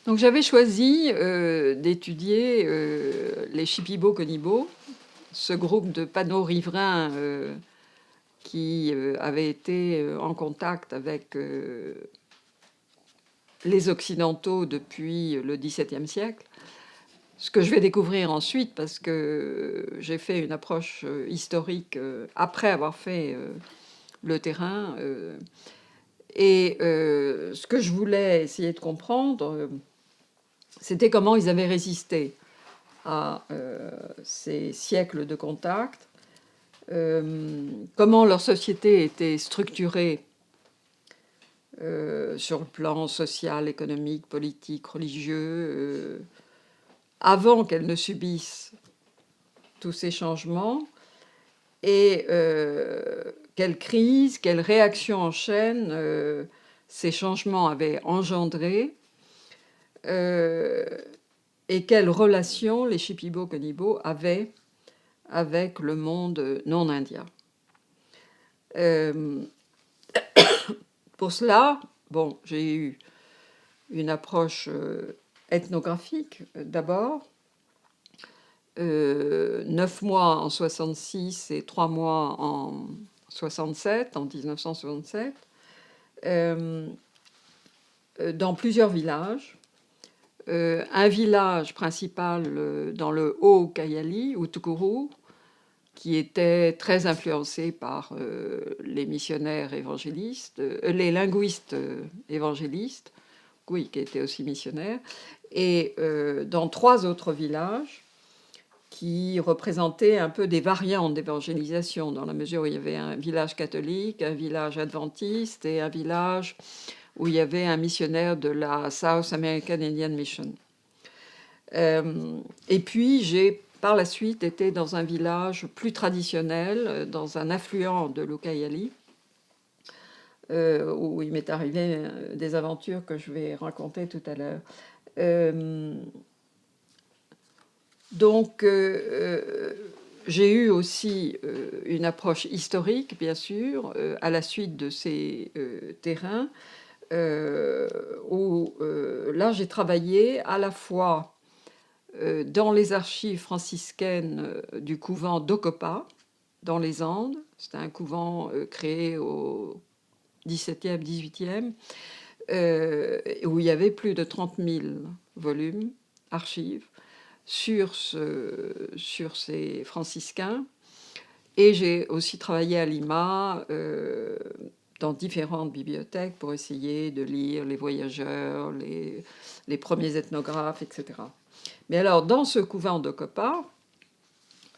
Donc j'avais choisi d'étudier les Shipibo-Konibo, ce groupe de panneaux riverains qui avait été en contact avec les Occidentaux depuis le XVIIe siècle. Ce que je vais découvrir ensuite, parce que j'ai fait une approche historique après avoir fait le terrain. Et ce que je voulais essayer de comprendre, c'était comment ils avaient résisté à ces siècles de contact, comment leur société était structurée sur le plan social, économique, politique, religieux, avant qu'elles ne subissent tous ces changements, et quelle crise, quelle réaction en chaîne ces changements avaient engendré, et quelle relation les Shipibo-Konibo avaient avec le monde non indien. Pour cela, bon, j'ai eu une approche ethnographique d'abord, 9 mois en 66 et 3 mois en 67, en 1967, dans plusieurs villages. Un village principal dans le Haut-Kayali, Utukuru, qui était très influencé par les missionnaires évangélistes, les linguistes évangélistes, oui, qui étaient aussi missionnaires, et dans 3 autres villages qui représentaient un peu des variantes d'évangélisation, dans la mesure où il y avait un village catholique, un village adventiste et un village où il y avait un missionnaire de la South American Indian Mission. Et puis, j'ai par la suite été dans un village plus traditionnel, dans un affluent de l'Ucayali, où il m'est arrivé des aventures que je vais raconter tout à l'heure. Donc, j'ai eu aussi une approche historique, bien sûr, à la suite de ces terrains, où là, j'ai travaillé à la fois dans les archives franciscaines du couvent d'Ocopa, dans les Andes. C'était un couvent créé au XVIIe, XVIIIe, où il y avait plus de 30 000 volumes, archives, sur ces franciscains. Et j'ai aussi travaillé à Lima, dans différentes bibliothèques, pour essayer de lire les voyageurs, les premiers ethnographes, etc. Mais alors, dans ce couvent d'Ocopa,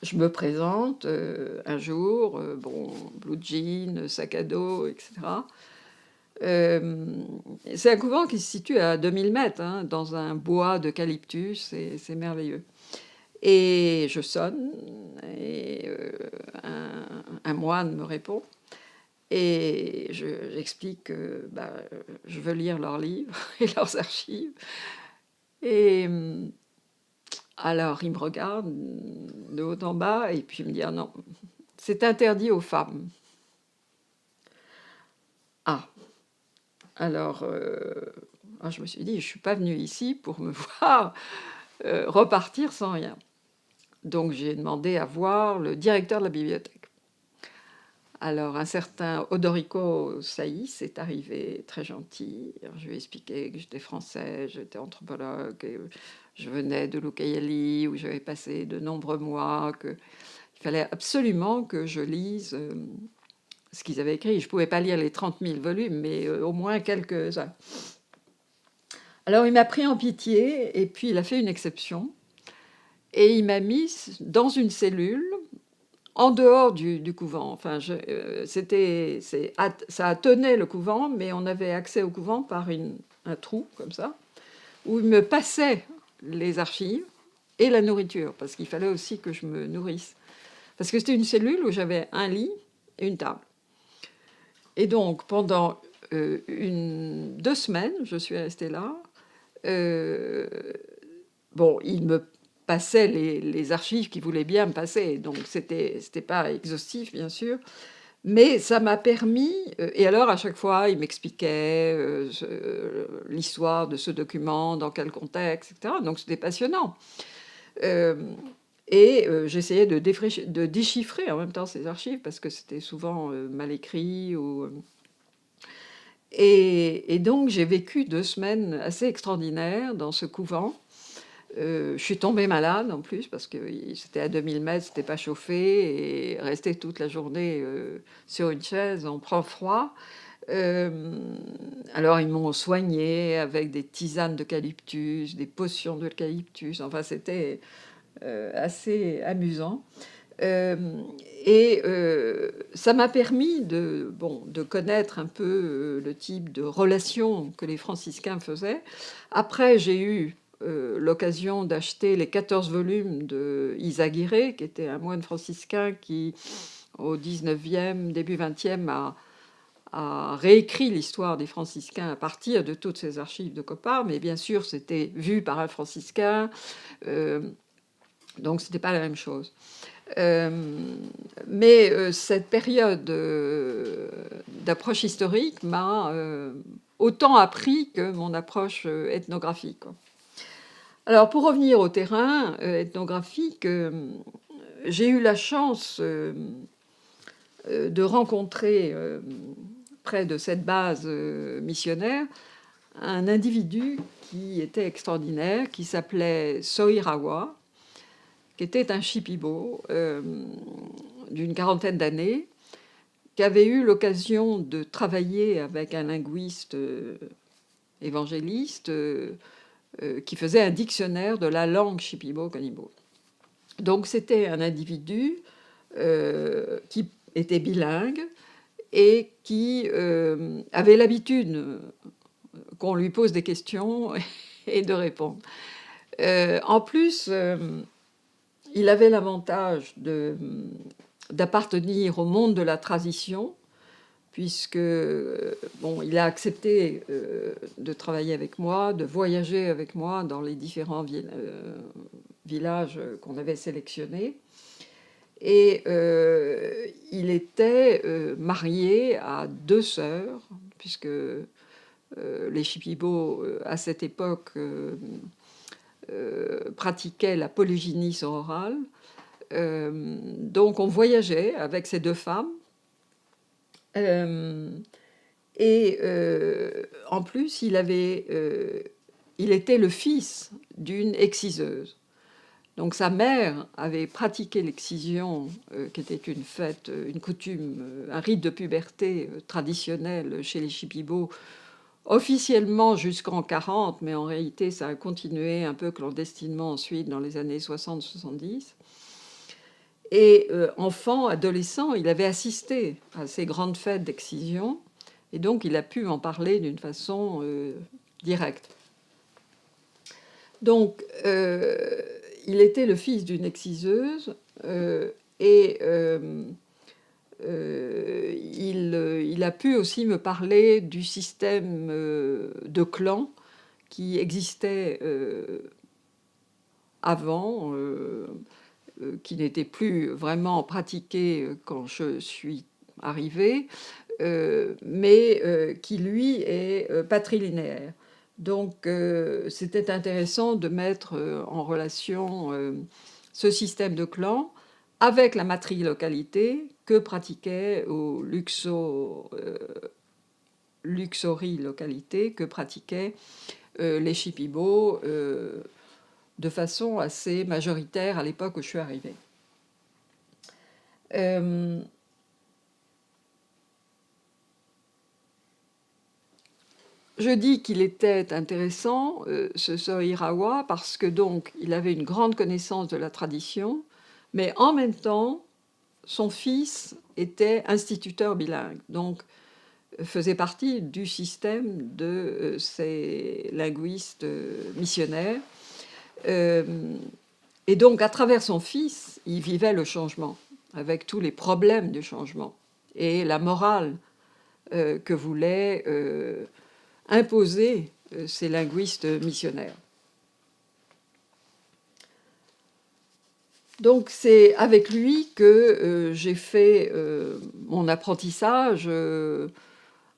je me présente un jour, bon, blue jean, sac à dos, etc. C'est un couvent qui se situe à 2000 mètres, hein, dans un bois d'eucalyptus, et c'est merveilleux. Et je sonne, et un moine me répond. Et j'explique que je veux lire leurs livres et leurs archives. Et alors, il me regarde de haut en bas, et puis il me dit « Ah non, c'est interdit aux femmes. » Ah, alors, je me suis dit, je ne suis pas venue ici pour me voir repartir sans rien. Donc, j'ai demandé à voir le directeur de la bibliothèque. Alors, un certain Odorico Saïs est arrivé, très gentil. Alors, je lui ai expliqué que j'étais français, j'étais anthropologue, et je venais de l'Ucayali, où j'avais passé de nombreux mois, qu'il fallait absolument que je lise ce qu'ils avaient écrit. Je ne pouvais pas lire les 30 000 volumes, mais au moins quelques-uns. Alors, il m'a pris en pitié, et puis il a fait une exception. Et il m'a mis dans une cellule, en dehors du couvent. Enfin, ça tenait le couvent, mais on avait accès au couvent par un trou, comme ça, où il me passait les archives et la nourriture, parce qu'il fallait aussi que je me nourrisse. Parce que c'était une cellule où j'avais un lit et une table. Et donc, pendant 2 semaines, je suis restée là. Bon, il me passait les archives qu'il voulait bien me passer, donc c'était pas exhaustif, bien sûr. Mais ça m'a permis, et alors à chaque fois, il m'expliquait l'histoire de ce document, dans quel contexte, etc. Donc c'était passionnant. Euh, et j'essayais de déchiffrer en même temps ces archives, parce que c'était souvent mal écrit. Et donc j'ai vécu 2 semaines assez extraordinaires dans ce couvent. Je suis tombée malade en plus parce que c'était à 2000 mètres, c'était pas chauffé et rester toute la journée sur une chaise, on prend froid. Alors ils m'ont soignée avec des tisanes d'eucalyptus, des potions d'eucalyptus. Enfin, c'était assez amusant. Euh, et ça m'a permis de connaître un peu le type de relations que les franciscains faisaient. Après, j'ai eu l'occasion d'acheter les 14 volumes de Izaguirre, qui était un moine franciscain qui, au 19e, début 20e, a réécrit l'histoire des franciscains à partir de toutes ces archives de Coppard. Mais bien sûr, c'était vu par un franciscain, donc c'était pas la même chose. Mais cette période d'approche historique m'a autant appris que mon approche ethnographique, quoi. Alors, pour revenir au terrain ethnographique, j'ai eu la chance de rencontrer, près de cette base missionnaire, un individu qui était extraordinaire, qui s'appelait Sohirawa, qui était un Shipibo d'une quarantaine d'années, qui avait eu l'occasion de travailler avec un linguiste évangéliste qui faisait un dictionnaire de la langue Shipibo-Kanibo. Donc c'était un individu qui était bilingue et qui avait l'habitude qu'on lui pose des questions et de répondre. En plus, il avait l'avantage d'appartenir au monde de la tradition, puisque bon, il a accepté de travailler avec moi, de voyager avec moi dans les différents villages qu'on avait sélectionnés. Et il était marié à 2 sœurs, puisque les Shipibo, à cette époque, pratiquaient la polygynie sororale. Donc on voyageait avec ces 2 femmes. Et en plus, il était le fils d'une exciseuse. Donc sa mère avait pratiqué l'excision, qui était une fête, une coutume, un rite de puberté traditionnel chez les Shipibo, officiellement jusqu'en 40, mais en réalité ça a continué un peu clandestinement ensuite dans les années 60-70. Et enfant, adolescent, il avait assisté à ces grandes fêtes d'excision, et donc il a pu en parler d'une façon directe. Donc, il était le fils d'une exciseuse, et il a pu aussi me parler du système de clans qui existait avant, qui n'était plus vraiment pratiqué quand je suis arrivée, mais qui, lui, est patrilinéaire. Donc, c'était intéressant de mettre en relation ce système de clans avec la matrilocalité que pratiquait, ou luxori localité, que pratiquaient les Shipibo de façon assez majoritaire à l'époque où je suis arrivée. Je dis qu'il était intéressant, ce Sohirawa, parce que donc il avait une grande connaissance de la tradition, mais en même temps, son fils était instituteur bilingue, donc faisait partie du système de ces linguistes missionnaires. Et donc, à travers son fils, il vivait le changement, avec tous les problèmes du changement et la morale que voulaient imposer ces linguistes missionnaires. Donc c'est avec lui que j'ai fait mon apprentissage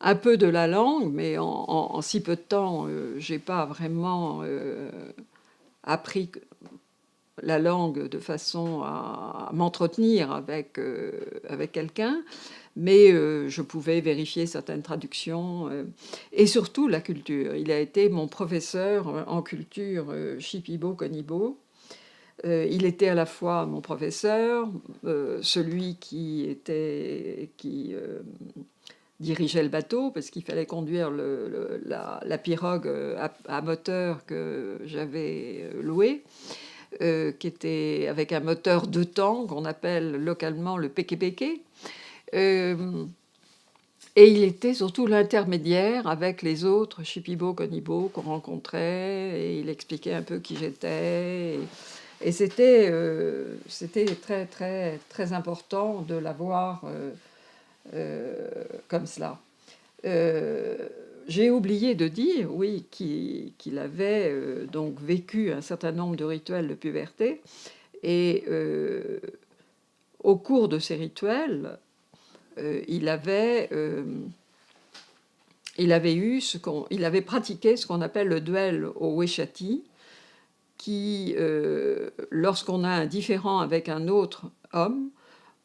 un peu de la langue, mais en si peu de temps, j'ai pas vraiment appris la langue de façon à m'entretenir avec quelqu'un, mais je pouvais vérifier certaines traductions et surtout la culture. Il a été mon professeur en culture Shipibo-Konibo. Il était à la fois mon professeur, celui qui dirigeait le bateau, parce qu'il fallait conduire la pirogue à moteur que j'avais louée, qui était avec un moteur 2 temps, qu'on appelle localement le peke-peke. Et il était surtout l'intermédiaire avec les autres Shipibo-Konibo qu'on rencontrait, et il expliquait un peu qui j'étais. Et c'était très, très, très important de l'avoir comme cela. J'ai oublié de dire, oui, qu'il avait donc vécu un certain nombre de rituels de puberté, et au cours de ces rituels, il avait pratiqué ce qu'on appelle le duel au weshati, qui, lorsqu'on a un différend avec un autre homme,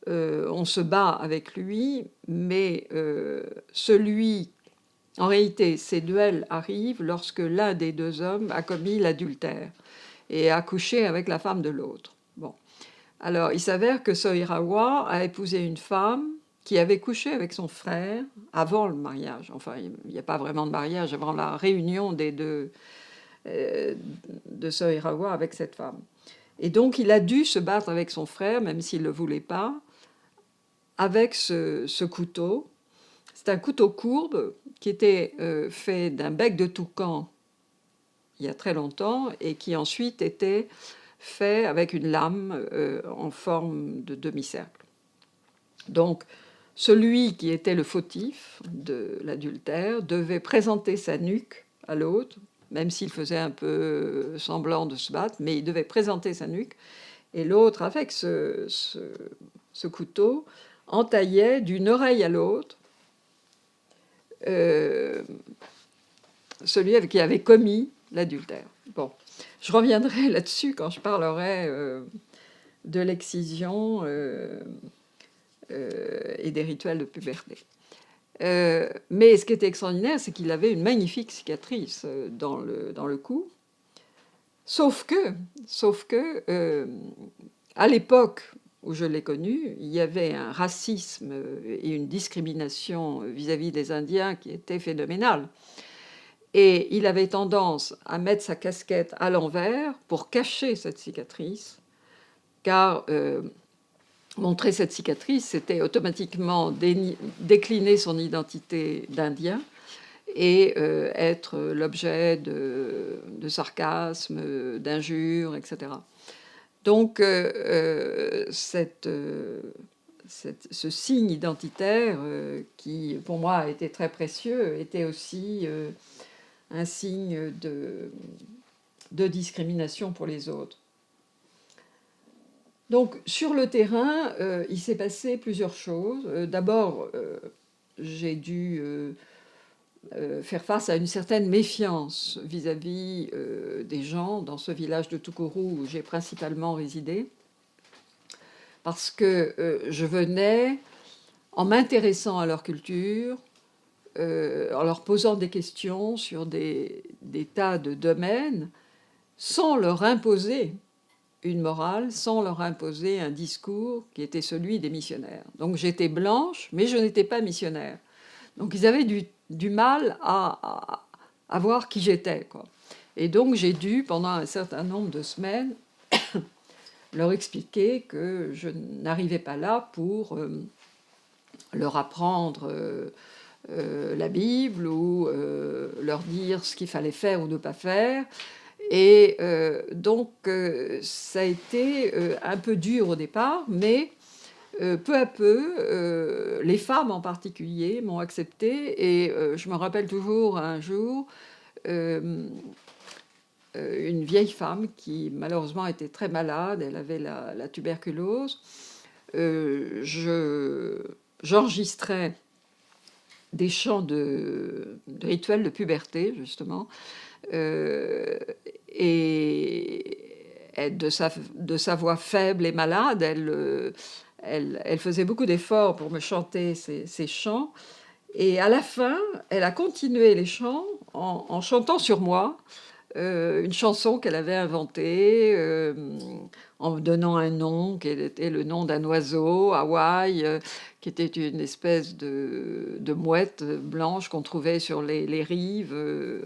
on se bat avec lui, mais en réalité, ces duels arrivent lorsque l'un des 2 hommes a commis l'adultère et a couché avec la femme de l'autre. Bon. Alors, il s'avère que Sohirawa a épousé une femme qui avait couché avec son frère avant le mariage. Enfin, il n'y a pas vraiment de mariage, avant la réunion des deux de Sohirawa avec cette femme. Et donc, il a dû se battre avec son frère, même s'il ne le voulait pas, avec ce couteau. C'est un couteau courbe qui était fait d'un bec de toucan il y a très longtemps et qui ensuite était fait avec une lame en forme de demi-cercle. Donc, celui qui était le fautif de l'adultère devait présenter sa nuque à l'autre, même s'il faisait un peu semblant de se battre, mais il devait présenter sa nuque. Et l'autre, avec ce couteau, entaillait d'une oreille à l'autre celui qui avait commis l'adultère. Bon, je reviendrai là-dessus quand je parlerai de l'excision et des rituels de puberté. Mais ce qui était extraordinaire, c'est qu'il avait une magnifique cicatrice dans le cou. Sauf que à l'époque où je l'ai connu, il y avait un racisme et une discrimination vis-à-vis des Indiens qui était phénoménale. Et il avait tendance à mettre sa casquette à l'envers pour cacher cette cicatrice, car montrer cette cicatrice, c'était automatiquement décliner son identité d'Indien et être l'objet de sarcasme, d'injures, etc. Donc, ce signe identitaire, qui pour moi a été très précieux, était aussi un signe de discrimination pour les autres. Donc, sur le terrain, il s'est passé plusieurs choses. D'abord, j'ai dû faire face à une certaine méfiance vis-à-vis des gens dans ce village de Tukuru où j'ai principalement résidé, parce que je venais, en m'intéressant à leur culture, en leur posant des questions sur des tas de domaines, sans leur imposer une morale, sans leur imposer un discours qui était celui des missionnaires. Donc j'étais blanche, mais je n'étais pas missionnaire. Donc ils avaient du mal à voir qui j'étais, quoi. Et donc j'ai dû, pendant un certain nombre de semaines, leur expliquer que je n'arrivais pas là pour leur apprendre la Bible ou leur dire ce qu'il fallait faire ou ne pas faire. Et donc ça a été un peu dur au départ, mais Peu à peu, les femmes en particulier m'ont acceptée et je me rappelle toujours un jour, une vieille femme qui malheureusement était très malade, elle avait la tuberculose. J'enregistrais des chants de rituels de puberté, justement, euh, et de sa voix faible et malade, elle faisait beaucoup d'efforts pour me chanter ces chants. Et à la fin, elle a continué les chants en chantant sur moi, une chanson qu'elle avait inventée, en me donnant un nom qui était le nom d'un oiseau, Hawaï, qui était une espèce de mouette blanche qu'on trouvait sur les rives,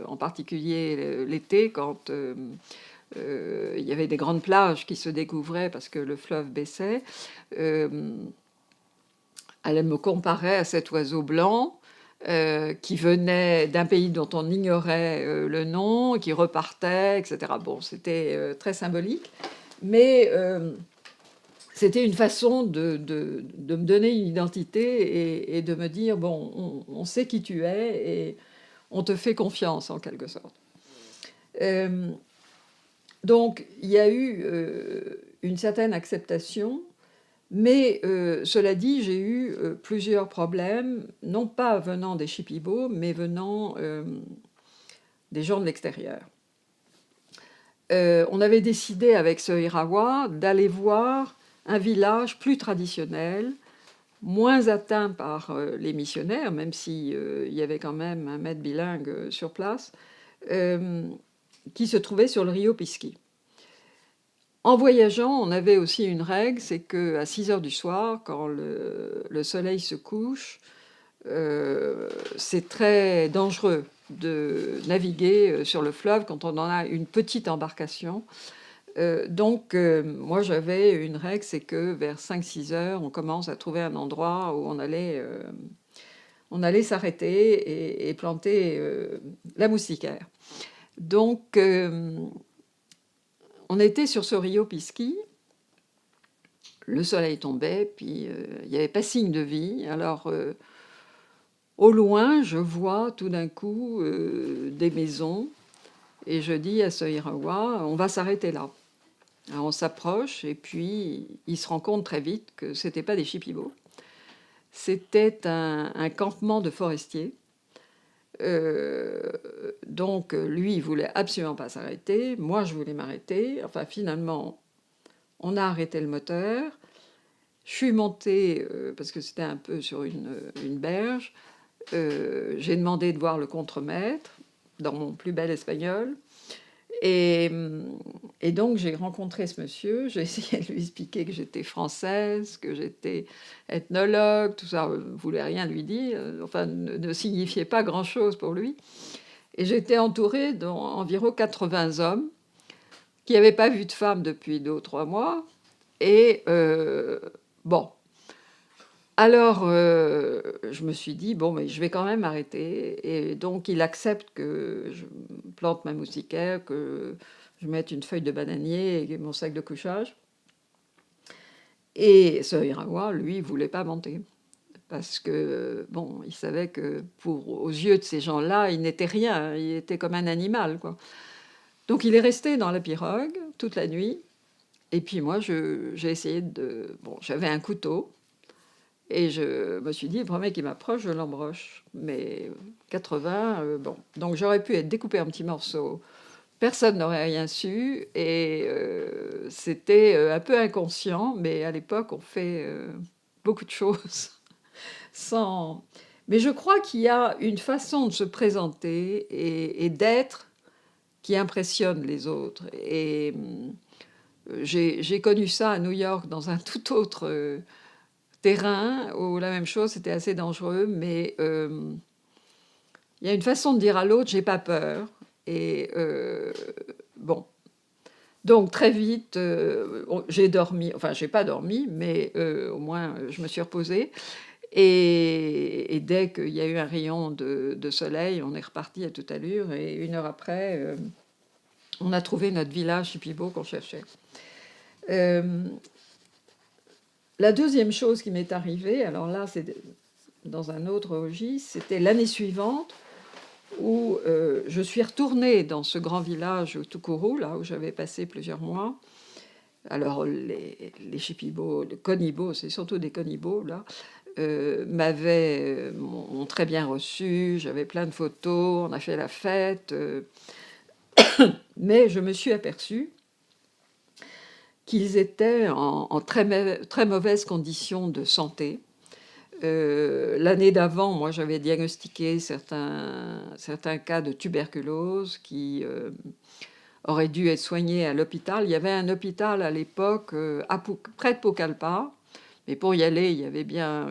en particulier l'été, quand il y avait des grandes plages qui se découvraient parce que le fleuve baissait. Elle me comparait à cet oiseau blanc qui venait d'un pays dont on ignorait le nom, qui repartait, etc. Bon, c'était très symbolique, mais c'était une façon de me donner une identité et de me dire, bon, on sait qui tu es et on te fait confiance en quelque sorte. Euh, donc, il y a eu une certaine acceptation. Mais cela dit, j'ai eu plusieurs problèmes, non pas venant des Shipibo, mais venant des gens de l'extérieur. On avait décidé avec ce Irawa d'aller voir un village plus traditionnel, moins atteint par les missionnaires, même s'il y avait quand même un maître bilingue sur place, qui se trouvait sur le Rio Pisqui. En voyageant, on avait aussi une règle, c'est qu'à 6 heures du soir, quand le soleil se couche, c'est très dangereux de naviguer sur le fleuve quand on en a une petite embarcation. Donc, moi, j'avais une règle, c'est que vers 5-6 heures, on commence à trouver un endroit où on allait s'arrêter et planter la moustiquaire. Donc, on était sur ce Rio Pisqui, le soleil tombait, puis il n'y avait pas signe de vie. Alors, au loin, je vois tout d'un coup des maisons, et je dis à ce Irawa, on va s'arrêter là. Alors, on s'approche, et puis il se rend compte très vite que ce n'était pas des Shipibo. C'était un campement de forestiers. Donc, lui, il voulait absolument pas s'arrêter. Moi, je voulais m'arrêter. Enfin, finalement, on a arrêté le moteur. Je suis montée, parce que c'était un peu sur une berge. J'ai demandé de voir le contremaître dans mon plus bel espagnol. Et, et donc, j'ai rencontré ce monsieur. J'ai essayé de lui expliquer que j'étais française, que j'étais ethnologue. Tout ça ne voulait rien lui dire. Enfin, ne signifiait pas grand-chose pour lui. Et j'étais entourée d'environ 80 hommes qui n'avaient pas vu de femme depuis 2 ou 3 mois. Et bon, alors je me suis dit, bon, mais je vais quand même arrêter. Et donc il accepte que je plante ma moustiquaire, que je mette une feuille de bananier et mon sac de couchage. Et ce Irawa, lui, il ne voulait pas monter. Parce que, bon, il savait que aux yeux de ces gens-là, il n'était rien, il était comme un animal, quoi. Donc il est resté dans la pirogue toute la nuit. Et puis moi, j'ai essayé de... Bon, j'avais un couteau. Et je me suis dit, le premier qui m'approche, je l'embroche. Mais 80, bon. Donc j'aurais pu être découpée en petits morceaux. Personne n'aurait rien su. Et c'était un peu inconscient. Mais à l'époque, on fait beaucoup de choses sans... Mais je crois qu'il y a une façon de se présenter et d'être qui impressionne les autres. Et j'ai connu ça à New York dans un tout autre terrain où la même chose, c'était assez dangereux, mais il y a une façon de dire à l'autre, j'ai pas peur. Et bon, donc très vite, j'ai dormi, enfin j'ai pas dormi, mais au moins je me suis reposée. Et dès qu'il y a eu un rayon de soleil, on est reparti à toute allure. Et 1 heure après, on a trouvé notre village Shipibo qu'on cherchait. La deuxième chose qui m'est arrivée, alors là, c'est dans un autre registre, c'était l'année suivante où je suis retournée dans ce grand village, Tukuru, là où j'avais passé plusieurs mois. Alors, les Shipibo, les Konibo, c'est surtout des Konibo, là, m'ont très bien reçu, j'avais plein de photos, on a fait la fête, mais je me suis aperçue qu'ils étaient en très mauvaises conditions de santé. L'année d'avant, moi, j'avais diagnostiqué certains cas de tuberculose qui auraient dû être soignés à l'hôpital. Il y avait un hôpital à l'époque près de Pucallpa, mais pour y aller, il y avait bien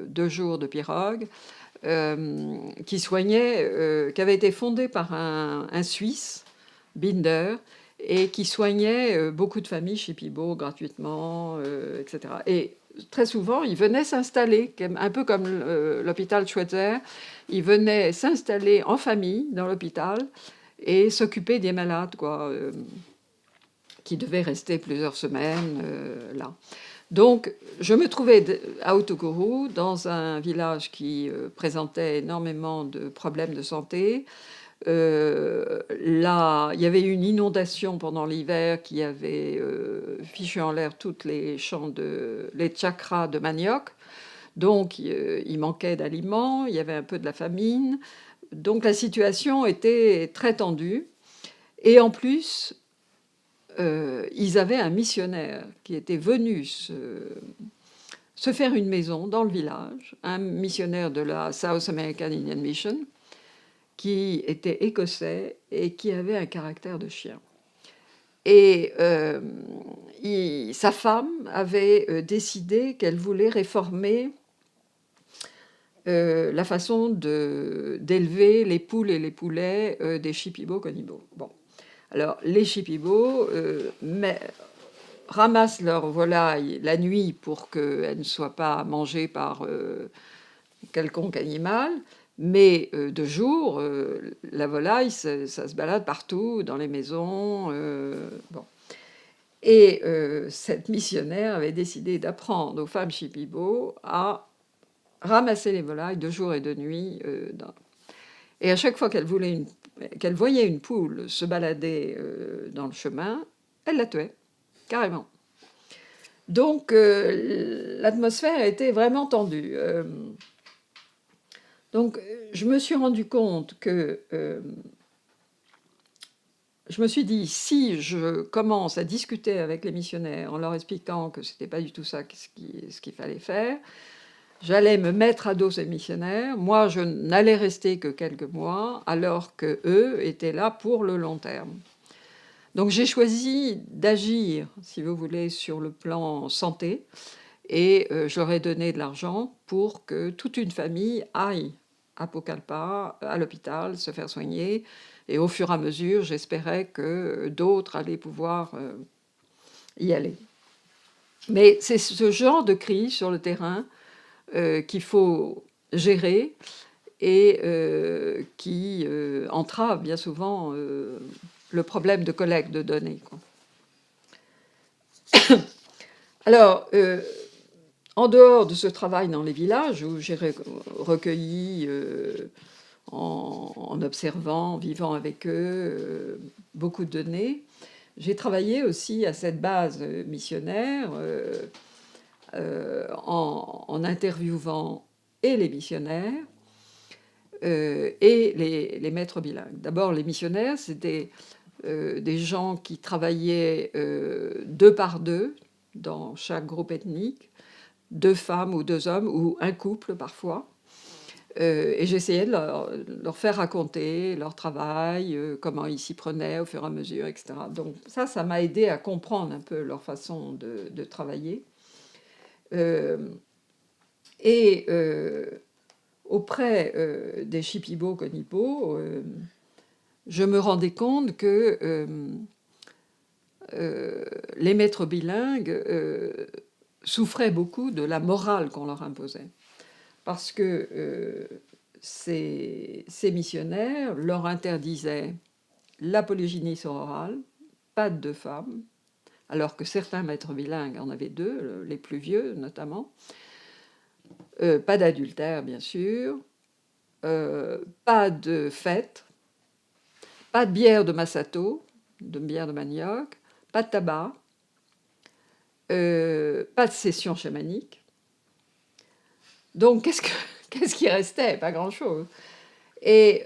2 jours de pirogue, qui soignait, qui avait été fondé par un Suisse, Binder, et qui soignait beaucoup de familles Shipibo gratuitement, etc. Et très souvent, ils venaient s'installer, un peu comme l'hôpital Schweitzer, ils venaient s'installer en famille dans l'hôpital et s'occuper des malades, quoi, qui devaient rester plusieurs semaines là. Donc, je me trouvais à Otoguru, dans un village qui présentait énormément de problèmes de santé. Là, il y avait eu une inondation pendant l'hiver qui avait fichu en l'air toutes les les chakras de manioc. Donc, il manquait d'aliments, il y avait un peu de la famine. Donc, la situation était très tendue. Et en plus, ils avaient un missionnaire qui était venu se faire une maison dans le village, un missionnaire de la South American Indian Mission, qui était écossais et qui avait un caractère de chien. Et sa femme avait décidé qu'elle voulait réformer la façon d'élever les poules et les poulets des Shipibo Konibo. Bon. Alors, les Shipibo ramassent leurs volailles la nuit pour qu'elles ne soient pas mangées par quelconque animal, mais de jour, la volaille, ça se balade partout, dans les maisons. Bon. Et cette missionnaire avait décidé d'apprendre aux femmes Shipibo à ramasser les volailles de jour et de nuit. Et à chaque fois qu'elle voyait une poule se balader dans le chemin, elle la tuait, carrément. Donc l'atmosphère était vraiment tendue. Donc je me suis rendu compte que je me suis dit, si je commence à discuter avec les missionnaires en leur expliquant que c'était pas du tout ça ce qu'il fallait faire, j'allais me mettre à dos ces missionnaires. Moi, je n'allais rester que quelques mois, alors que eux étaient là pour le long terme. Donc j'ai choisi d'agir, si vous voulez, sur le plan santé, et je leur ai donné de l'argent pour que toute une famille aille à Pucallpa, à l'hôpital, se faire soigner. Et au fur et à mesure, j'espérais que d'autres allaient pouvoir y aller. Mais c'est ce genre de crise sur le terrain qu'il faut gérer et qui entrave bien souvent le problème de collecte de données, quoi. Alors, en dehors de ce travail dans les villages, où j'ai recueilli, en observant, en vivant avec eux, beaucoup de données, j'ai travaillé aussi à cette base missionnaire en interviewant et les missionnaires et les maîtres bilingues. D'abord, les missionnaires, c'était des gens qui travaillaient 2 par 2 dans chaque groupe ethnique, 2 femmes ou 2 hommes, ou un couple parfois. Et j'essayais de leur faire raconter leur travail, comment ils s'y prenaient au fur et à mesure, etc. Donc ça m'a aidé à comprendre un peu leur façon de travailler. Et auprès des Shipibo Konibo, je me rendais compte que les maîtres bilingues souffraient beaucoup de la morale qu'on leur imposait. Parce que ces missionnaires leur interdisaient la polygynie sororale, pas de femmes, alors que certains maîtres bilingues en avaient deux, les plus vieux notamment. Pas d'adultère, bien sûr, pas de fête, pas de bière de Masato, de bière de manioc, pas de tabac, pas de session chamanique. Donc, qu'est-ce qui restait? Pas grand-chose. Et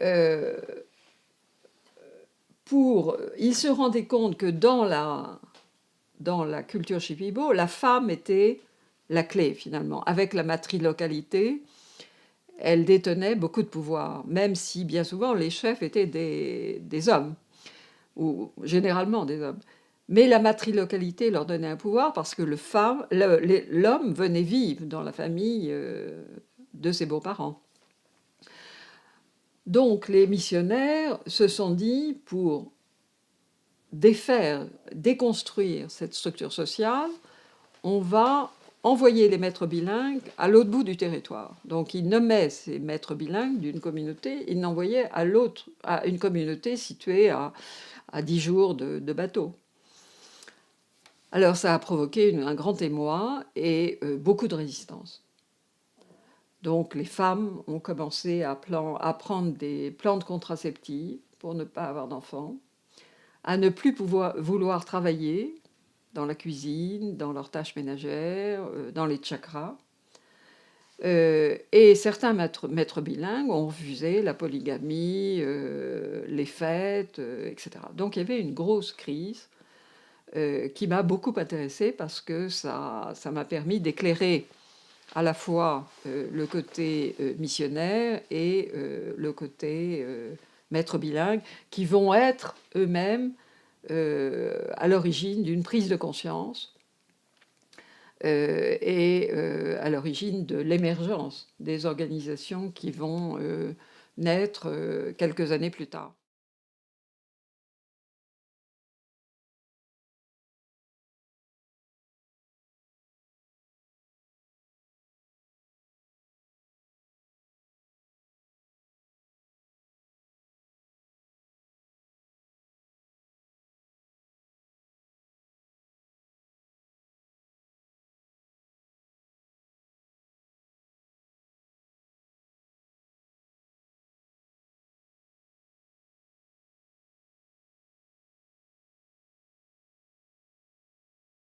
il se rendait compte que dans la culture Shipibo, la femme était la clé, finalement. Avec la matrilocalité, elle détenait beaucoup de pouvoir, même si, bien souvent, les chefs étaient des hommes, ou généralement des hommes. Mais la matrilocalité leur donnait un pouvoir parce que l'homme venait vivre dans la famille de ses beaux-parents. Donc les missionnaires se sont dit, pour déconstruire cette structure sociale, on va envoyer les maîtres bilingues à l'autre bout du territoire. Donc ils nommaient ces maîtres bilingues d'une communauté, ils l'envoyaient à une communauté située à 10 jours de bateau. Alors ça a provoqué un grand émoi et beaucoup de résistance. Donc les femmes ont commencé à prendre des plantes contraceptives pour ne pas avoir d'enfants, à ne plus vouloir travailler dans la cuisine, dans leurs tâches ménagères, dans les chakras. Et certains maîtres bilingues ont refusé la polygamie, les fêtes, etc. Donc il y avait une grosse crise qui m'a beaucoup intéressée parce que ça m'a permis d'éclairer à la fois le côté missionnaire et le côté maître bilingue, qui vont être eux-mêmes à l'origine d'une prise de conscience et à l'origine de l'émergence des organisations qui vont naître quelques années plus tard.